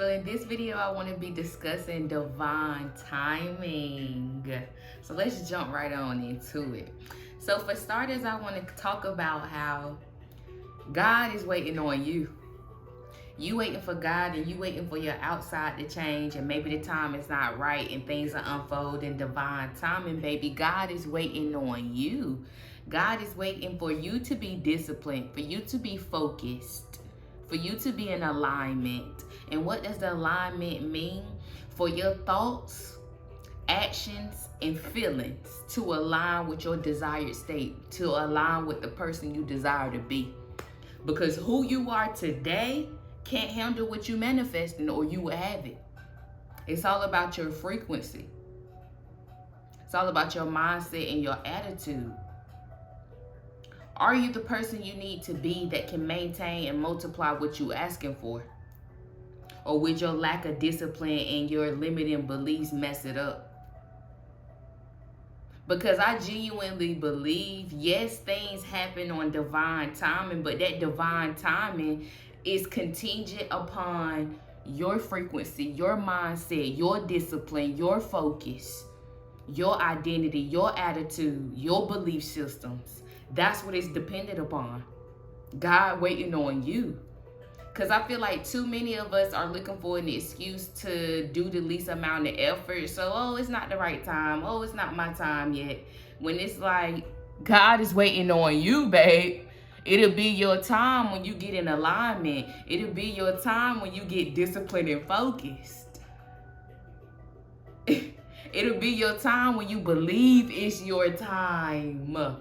So in this video, I want to be discussing divine timing. So let's jump right on into it. So for starters, I want to talk about how God is waiting on you. You waiting for God and you waiting for your outside to change, and maybe the time is not right and things are unfolding divine timing, baby. God is waiting on you. God is waiting for you to be disciplined, for you to be focused, for you to be in alignment. And what does the alignment mean? For your thoughts, actions, and feelings to align with your desired state, to align with the person you desire to be. Because who you are today can't handle what you manifesting, or you will have it. It's all about your frequency. It's all about your mindset and your attitude. Are you the person you need to be that can maintain and multiply what you asking for? Or would your lack of discipline and your limiting beliefs mess it up? Because I genuinely believe, yes, things happen on divine timing, but that divine timing is contingent upon your frequency, your mindset, your discipline, your focus, your identity, your attitude, your belief systems. That's what it's dependent upon. God waiting on you. Because I feel like too many of us are looking for an excuse to do the least amount of effort. So, oh, it's not the right time. Oh, it's not my time yet. When it's like, God is waiting on you, babe. It'll be your time when you get in alignment. It'll be your time when you get disciplined and focused. It'll be your time when you believe it's your time.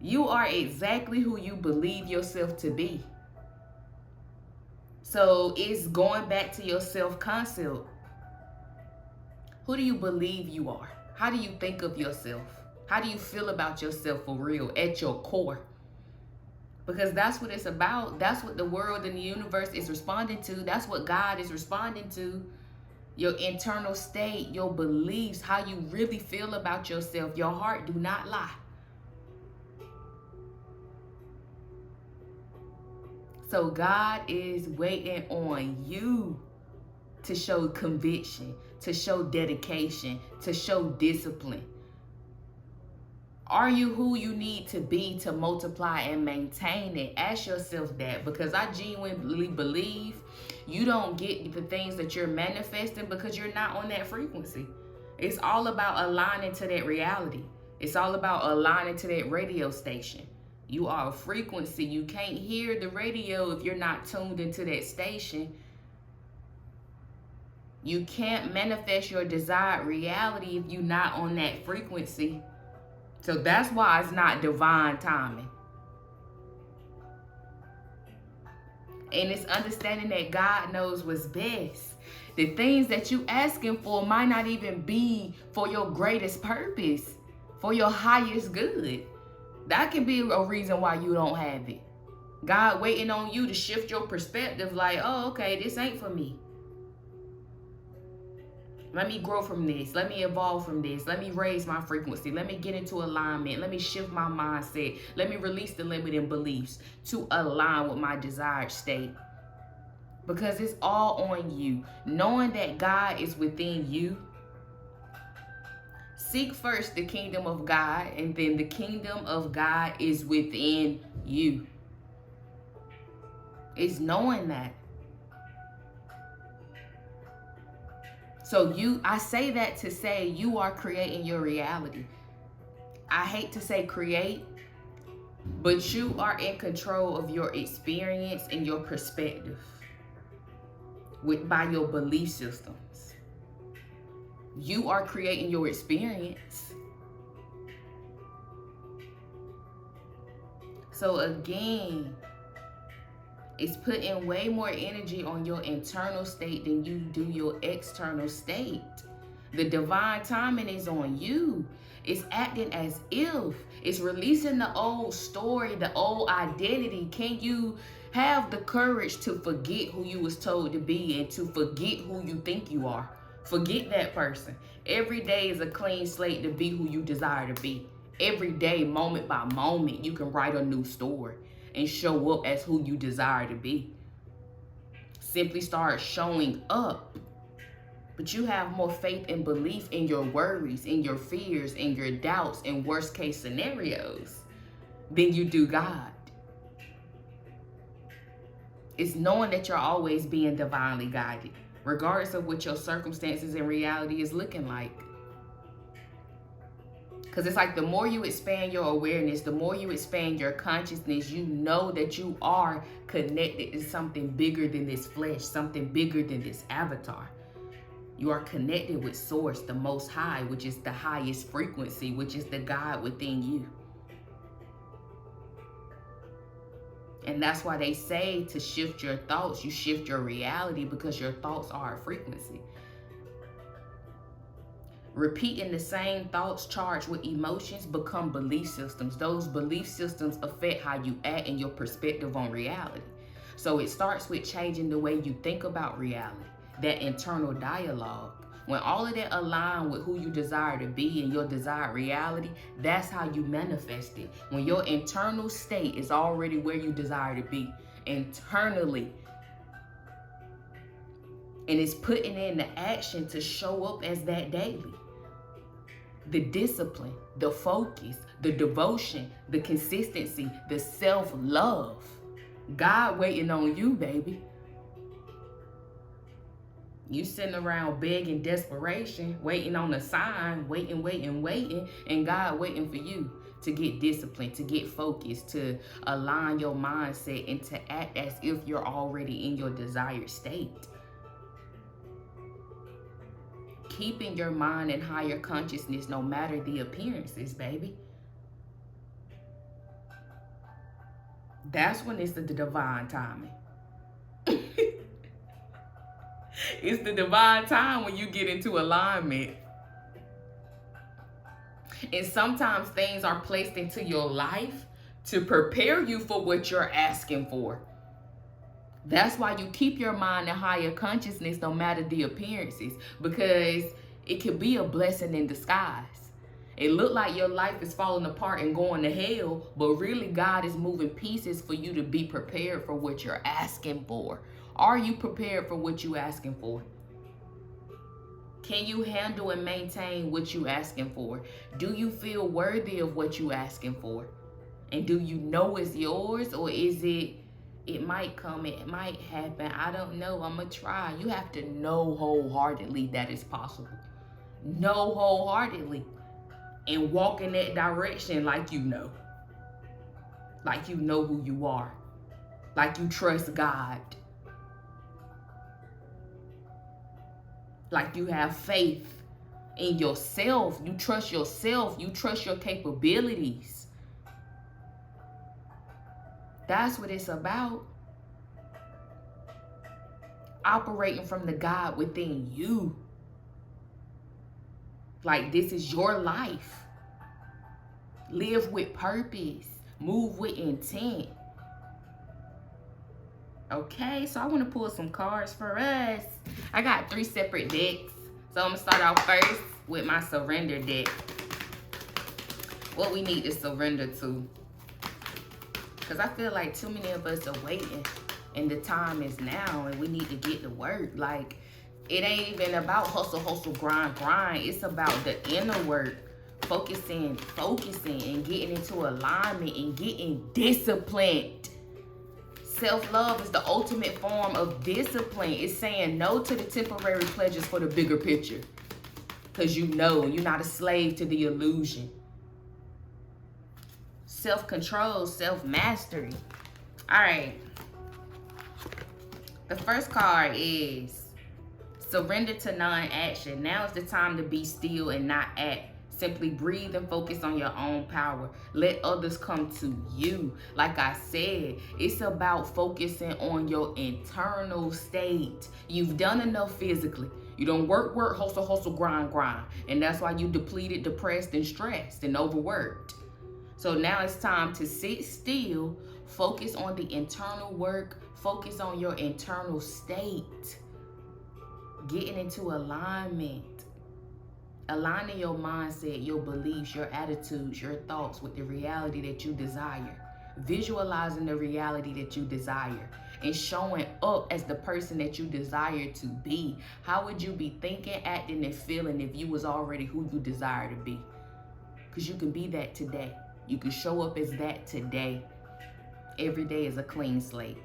You are exactly who you believe yourself to be. So it's going back to your self-concept. Who do you believe you are? How do you think of yourself? How do you feel about yourself for real, at your core? Because that's what it's about. That's what the world and the universe is responding to. That's what God is responding to. Your internal state, your beliefs, how you really feel about yourself. Your heart do not lie. So God is waiting on you to show conviction, to show dedication, to show discipline. Are you who you need to be to multiply and maintain it? Ask yourself that, because I genuinely believe you don't get the things that you're manifesting because you're not on that frequency. It's all about aligning to that reality. It's all about aligning to that radio station. You are a frequency. You can't hear the radio if you're not tuned into that station. You can't manifest your desired reality if you're not on that frequency. So that's why it's not divine timing. And it's understanding that God knows what's best. The things that you asking for might not even be for your greatest purpose, for your highest good. That can be a reason why you don't have it. God waiting on you to shift your perspective, like, oh, okay, this ain't for me. Let me grow from this. Let me evolve from this. Let me raise my frequency. Let me get into alignment. Let me shift my mindset. Let me release the limiting beliefs to align with my desired state. Because it's all on you. Knowing that God is within you. Seek first the kingdom of God, and then the kingdom of God is within you. It's knowing that. So I say that to say you are creating your reality. I hate to say create, but you are in control of your experience and your perspective by your belief systems. You are creating your experience. So again, it's putting way more energy on your internal state than you do your external state. The divine timing is on you. It's acting as if. It's releasing the old story, the old identity. Can you have the courage to forget who you was told to be and to forget who you think you are? Forget that person. Every day is a clean slate to be who you desire to be. Every day, moment by moment, you can write a new story and show up as who you desire to be. simply start showing up. But you have more faith and belief in your worries, in your fears, in your doubts, in worst case scenarios than you do God. It's knowing that you're always being divinely guided, regardless of what your circumstances and reality is looking like. Because it's like the more you expand your awareness, the more you expand your consciousness, you know that you are connected to something bigger than this flesh, something bigger than this avatar. You are connected with Source, the Most High, which is the highest frequency, which is the God within you. And that's why they say to shift your thoughts, you shift your reality, because your thoughts are a frequency. Repeating the same thoughts charged with emotions become belief systems. Those belief systems affect how you act and your perspective on reality. So it starts with changing the way you think about reality, that internal dialogue. When all of that align with who you desire to be and your desired reality, that's how you manifest it. When your internal state is already where you desire to be, internally, and it's putting in the action to show up as that daily. The discipline, the focus, the devotion, the consistency, the self-love. God waiting on you, baby. You sitting around begging desperation, waiting on a sign, waiting, and God waiting for you to get disciplined, to get focused, to align your mindset and to act as if you're already in your desired state. Keeping your mind in higher consciousness no matter the appearances, baby. That's when it's the divine timing. It's the divine time when you get into alignment. And sometimes things are placed into your life to prepare you for what you're asking for. That's why you keep your mind in higher consciousness no matter the appearances, because it could be a blessing in disguise. It look like your life is falling apart and going to hell, but really God is moving pieces for you to be prepared for what you're asking for. Are you prepared for what you're asking for? Can you handle and maintain what you're asking for? Do you feel worthy of what you're asking for? And do you know it's yours, or is it might come, it might happen, I don't know, I'm gonna try. You have to know wholeheartedly that it's possible. Know wholeheartedly and walk in that direction like you know. Like you know who you are. Like you trust God. Like you have faith in yourself. You trust yourself. You trust your capabilities. That's what it's about. Operating from the God within you. Like this is your life. Live with purpose. Move with intent. Okay, so I want to pull some cards for us. I got 3 separate decks. So I'm going to start off first with my surrender deck. What we need to surrender to. Because I feel like too many of us are waiting. And the time is now. And we need to get to work. Like, it ain't even about hustle, grind. It's about the inner work. Focusing, and getting into alignment and getting disciplined. Self-love is the ultimate form of discipline. It's saying no to the temporary pleasures for the bigger picture. Because you know you're not a slave to the illusion. Self-control, self-mastery. All right. The first card is surrender to non-action. Now is the time to be still and not act. Simply breathe and focus on your own power. Let others come to you. Like I said, it's about focusing on your internal state. You've done enough physically. You don't work, hustle, grind. And that's why you depleted, depressed, and stressed, and overworked. So now it's time to sit still, focus on the internal work, focus on your internal state. Getting into alignment. Aligning your mindset, your beliefs, your attitudes, your thoughts with the reality that you desire. Visualizing the reality that you desire. and showing up as the person that you desire to be? How would you be thinking, acting, and feeling if you was already who you desire to be? Because you can be that today. You can show up as that today. Every day is a clean slate.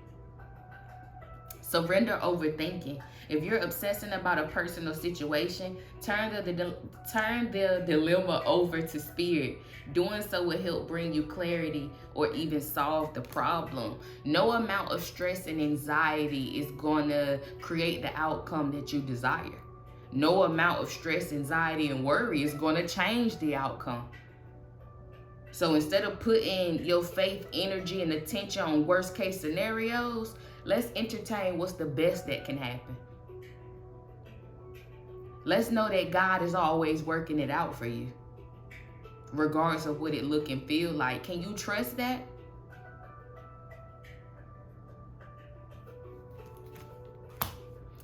Surrender overthinking. If you're obsessing about a person or situation, turn the dilemma over to spirit. Doing so will help bring you clarity or even solve the problem. No amount of stress and anxiety is going to create the outcome that you desire. No amount of stress, anxiety, and worry is going to change the outcome. So instead of putting your faith, energy, and attention on worst case scenarios, let's entertain what's the best that can happen. Let's know that God is always working it out for you, regardless of what it look and feel like. Can you trust that?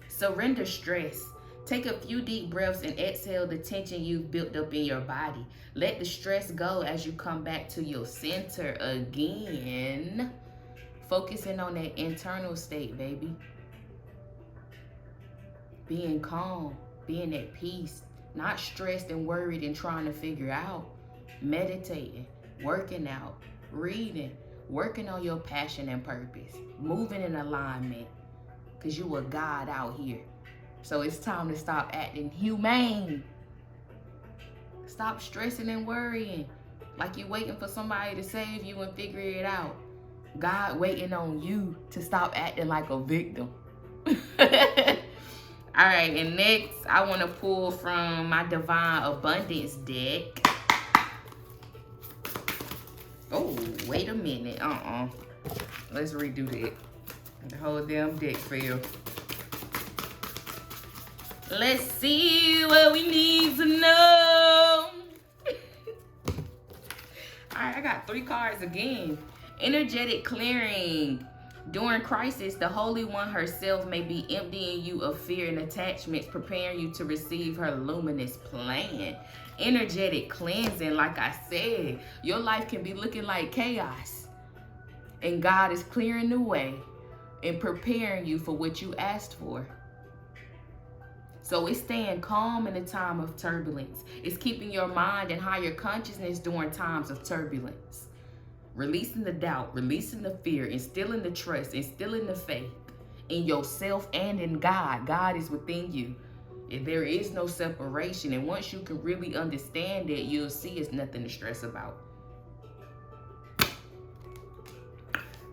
Surrender stress. Take a few deep breaths and exhale the tension you've built up in your body. Let the stress go as you come back to your center again. Focusing on that internal state, baby. Being calm, being at peace, not stressed and worried and trying to figure out. Meditating, working out, reading, working on your passion and purpose, moving in alignment, because you a God out here. So it's time to stop acting humane. Stop stressing and worrying like you're waiting for somebody to save you and figure it out. God waiting on you to stop acting like a victim. All right, and next I want to pull from my Divine Abundance deck. Oh, wait a minute. Let's redo that. The whole damn deck fell. Let's see what we need to know. All right, I got 3 cards again. Energetic clearing. During crisis, the Holy One herself may be emptying you of fear and attachments, preparing you to receive her luminous plan. Energetic cleansing, like I said, your life can be looking like chaos. And God is clearing the way and preparing you for what you asked for. So it's staying calm in a time of turbulence. It's keeping your mind and higher consciousness during times of turbulence. Releasing the doubt, releasing the fear, instilling the trust, instilling the faith in yourself and in God. God is within you. And there is no separation. And once you can really understand that, you'll see it's nothing to stress about.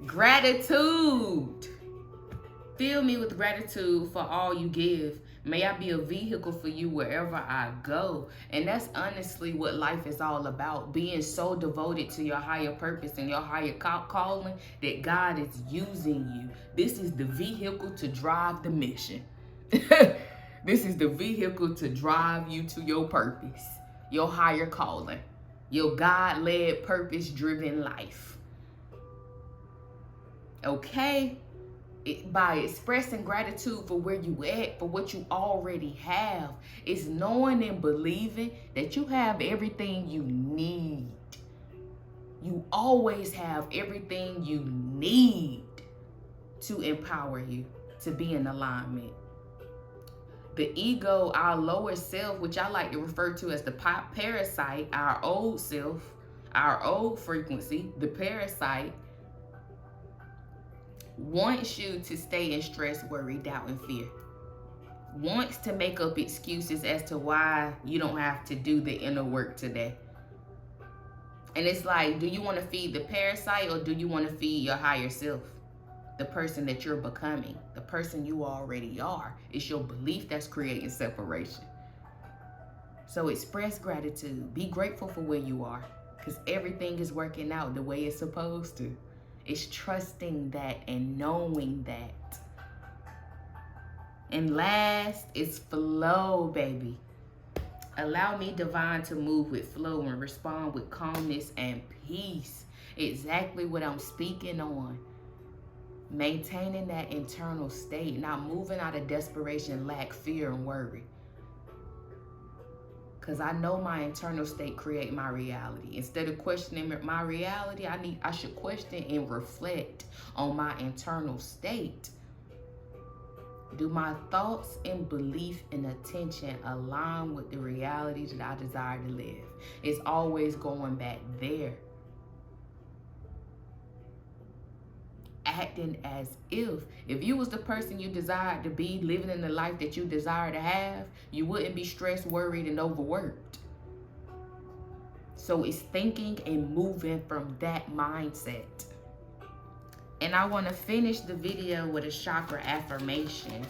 Gratitude. Fill me with gratitude for all you give. May I be a vehicle for you wherever I go. And that's honestly what life is all about. Being so devoted to your higher purpose and your higher calling that God is using you. This is the vehicle to drive the mission. This is the vehicle to drive you to your purpose, your higher calling, your God-led, purpose-driven life. Okay? By expressing gratitude for where you at, for what you already have, it's knowing and believing that you have everything you need. You always have everything you need to empower you to be in alignment. The ego, our lower self, which I like to refer to as the parasite, our old self, our old frequency, the parasite, wants you to stay in stress, worry, doubt, and fear. Wants to make up excuses as to why you don't have to do the inner work today. And it's like, do you want to feed the parasite or do you want to feed your higher self? The person that you're becoming, the person you already are. It's your belief that's creating separation. So express gratitude. Be grateful for where you are, because everything is working out the way it's supposed to. It's trusting that and knowing that. And last is flow, baby. Allow me, divine, to move with flow and respond with calmness and peace. Exactly what I'm speaking on. Maintaining that internal state, not moving out of desperation, lack, fear, and worry. Because I know my internal state create my reality. Instead of questioning my reality, I should question and reflect on my internal state. Do my thoughts and belief and attention align with the reality that I desire to live? It's always going back there. Acting as if you was the person you desired to be, living in the life that you desire to have, you wouldn't be stressed, worried, and overworked. So it's thinking and moving from that mindset. And I want to finish the video with a chakra affirmation.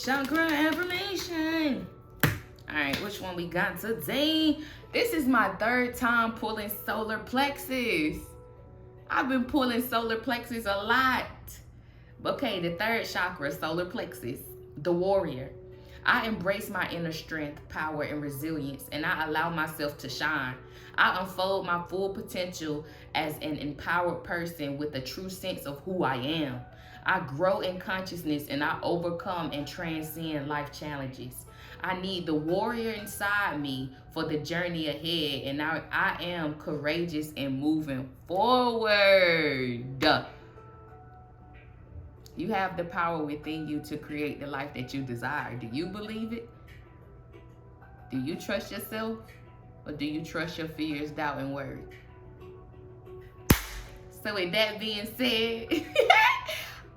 Chakra affirmation. All right, which one we got today? This is my third time pulling solar plexus. I've been pulling solar plexus a lot. Okay, the third chakra, solar plexus, the warrior. I embrace my inner strength, power, and resilience, and I allow myself to shine. I unfold my full potential as an empowered person with a true sense of who I am. I grow in consciousness and I overcome and transcend life challenges. I need the warrior inside me for the journey ahead, and I am courageous and moving forward. You have the power within you to create the life that you desire. Do you believe it? Do you trust yourself? Or do you trust your fears, doubt, and worry? So with that being said,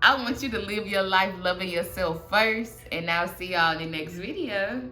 I want you to live your life loving yourself first. And I'll see y'all in the next video.